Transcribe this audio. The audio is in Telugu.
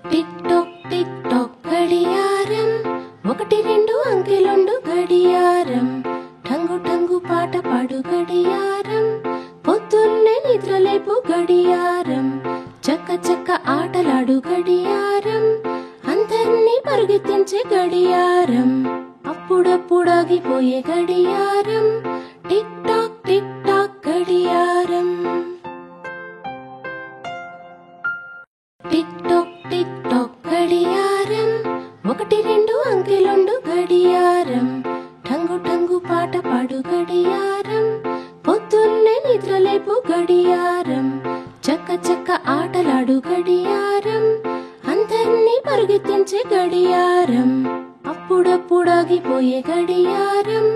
టిక్ టాక్ గడియారం, ఒకటి రెండు అంకెలుండు గడియారం, టంగు టంగు పాట పాడు గడియారం, పొద్దున్నే నిద్రలేపు గడియారం, చక్క చక్క ఆటలాడు గడియారం, అందర్నీ పరిగెత్తించే గడియారం, అప్పుడప్పుడు ఆగిపోయే గడియారం, టిక్ టాక్ గడియారం. టిక్ టాక్ గడియారం, ఒకటి రెండు అంకెలుండు గడియారం, టంగు టంగు పాట పాడు గడియారం, పొద్దున్నే నిద్రలేపు గడియారం, చక్క చక్క ఆటలాడు గడియారం, అందర్నీ పరిగెత్తించే గడియారం, అప్పుడప్పుడు ఆగిపోయే గడియారం,